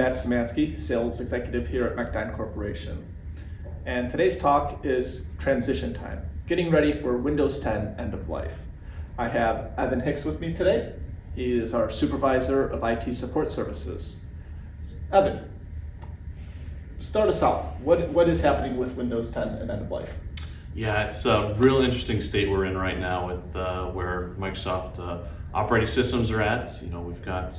Matt Szymanski, Sales Executive here at Mechdyne Corporation. And today's talk is transition time, getting ready for Windows 10 end of life. I have Evan Hicks with me today. He is our Supervisor of IT Support Services. Evan, start us out. What is happening with Windows 10 and end of life? Yeah, it's a real interesting state we're in right now with where Microsoft operating systems are at. You know, we've got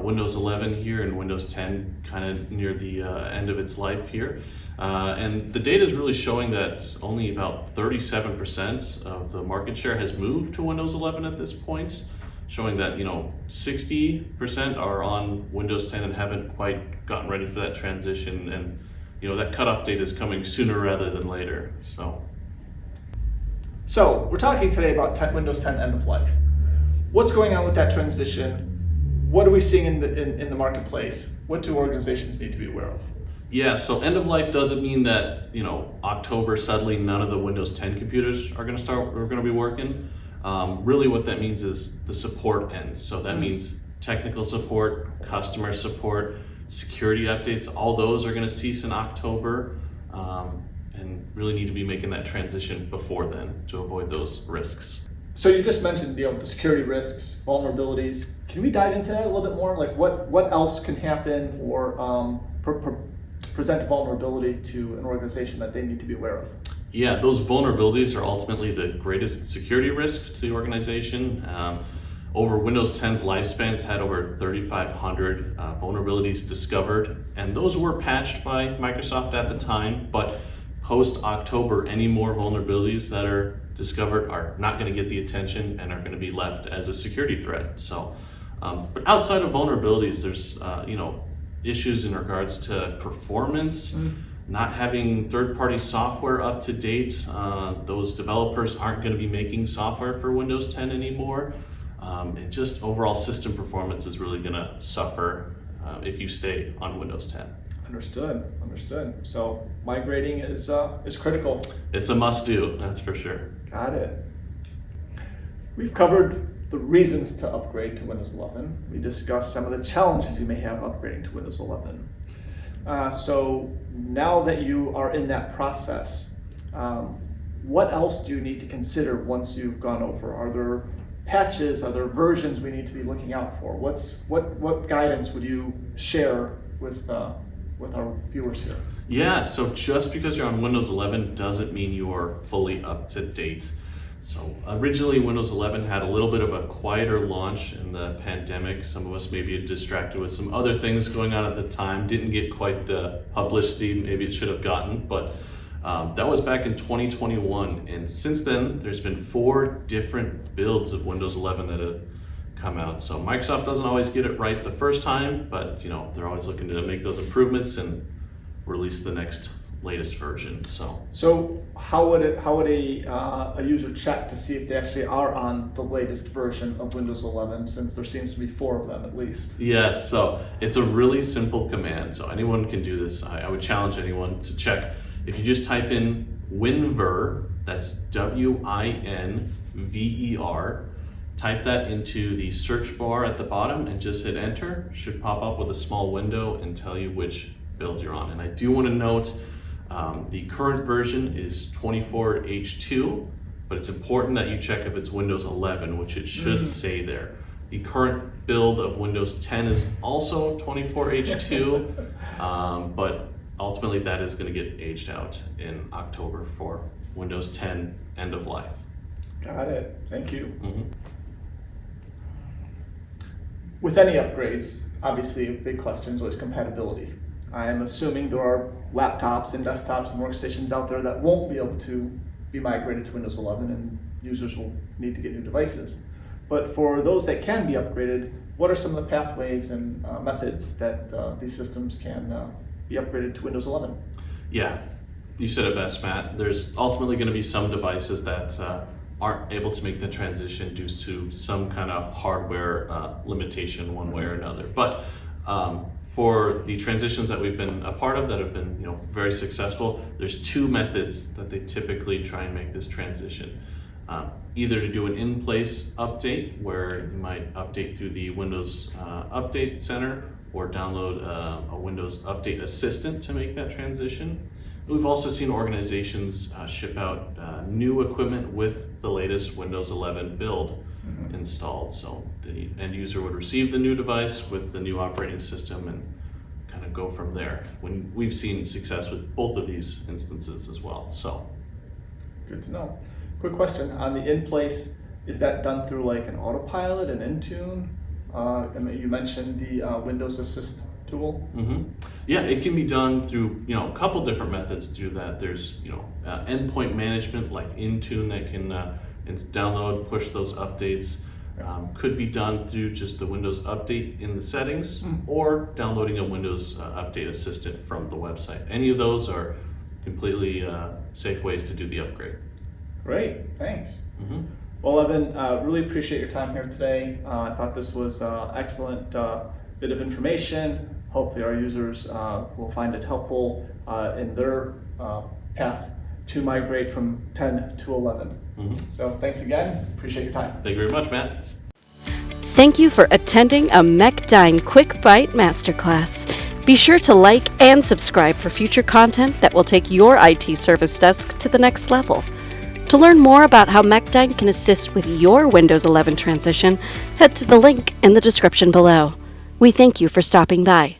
Windows 11 here and Windows 10 kind of near the end of its life here. And the data is really showing that only about 37% of the market share has moved to Windows 11 at this point, showing that 60% are on Windows 10 and haven't quite gotten ready for that transition. And that cutoff date is coming sooner rather than later. So we're talking today about Windows 10 end of life. What's going on with that transition? What are we seeing in the marketplace? What do organizations need to be aware of? Yeah, so end of life doesn't mean that October suddenly none of the Windows 10 computers are going to be working. Really, what that means is the support ends. So that means technical support, customer support, security updates. All those are going to cease in October, and really need to be making that transition before then to avoid those risks. So you just mentioned the security risks, vulnerabilities. Can we dive into that a little bit more? Like what else can happen or present a vulnerability to an organization that they need to be aware of? Yeah, those vulnerabilities are ultimately the greatest security risk to the organization. Over Windows 10's lifespan, it's had over 3,500 vulnerabilities discovered, and those were patched by Microsoft at the time, but post-October, any more vulnerabilities that are discovered are not going to get the attention and are going to be left as a security threat. So, but outside of vulnerabilities, there's issues in regards to performance, not having third-party software up to date. Those developers aren't going to be making software for Windows 10 anymore, and just overall system performance is really going to suffer if you stay on Windows 10. Understood. So migrating is critical. It's a must-do, that's for sure. Got it. We've covered the reasons to upgrade to Windows 11. We discussed some of the challenges you may have upgrading to Windows 11. So now that you are in that process, what else do you need to consider once you've gone over? Are there patches? Are there versions we need to be looking out for? What guidance would you share with our viewers here? Yeah, so just because you're on Windows 11 doesn't mean you are fully up to date. So originally Windows 11 had a little bit of a quieter launch in the pandemic. Some of us may be distracted with some other things going on at the time, didn't get quite the publicity maybe it should have gotten, but that was back in 2021. And since then, there's been 4 different builds of Windows 11 that have come out. So Microsoft doesn't always get it right the first time, but they're always looking to make those improvements and release the next latest version. So how would a user check to see if they actually are on the latest version of Windows 11, since there seems to be 4 of them at least? Yes, so it's a really simple command. So anyone can do this. I would challenge anyone to check. If you just type in WinVer, that's WINVER, type that into the search bar at the bottom and just hit enter. Should pop up with a small window and tell you which build you're on. And I do want to note the current version is 24H2, but it's important that you check if it's Windows 11, which it should say there. The current build of Windows 10 is also 24H2, but ultimately that is going to get aged out in October for Windows 10 end of life. Got it. Thank you. With any upgrades, obviously a big question is always compatibility. I am assuming there are laptops and desktops and workstations out there that won't be able to be migrated to Windows 11, and users will need to get new devices. But for those that can be upgraded, what are some of the pathways and methods that these systems can be upgraded to Windows 11? Yeah, you said it best, Matt. There's ultimately going to be some devices that aren't able to make the transition due to some kind of hardware limitation one way or another. But for the transitions that we've been a part of that have been very successful, there's 2 methods that they typically try and make this transition. Either to do an in-place update where you might update through the Windows Update Center, or download a Windows Update Assistant to make that transition. We've also seen organizations ship out new equipment with the latest Windows 11 build installed. So the end user would receive the new device with the new operating system and kind of go from there. When we've seen success with both of these instances as well. So good to know. Quick question on the in-place, is that done through like an autopilot, an Intune? You mentioned the Windows Assist tool. Yeah, it can be done through a couple different methods through that. There's endpoint management like Intune that can download, push those updates. Could be done through just the Windows Update in the settings, or downloading a Windows Update Assistant from the website. Any of those are completely safe ways to do the upgrade. Great, thanks. Well, Evan, really appreciate your time here today. I thought this was excellent bit of information. Hopefully our users will find it helpful in their path to migrate from 10 to 11. So thanks again, appreciate your time. Thank you very much, Matt. Thank you for attending a Mechdyne Quick Bite Masterclass. Be sure to like and subscribe for future content that will take your IT service desk to the next level. To learn more about how Mechdyne can assist with your Windows 11 transition, head to the link in the description below. We thank you for stopping by.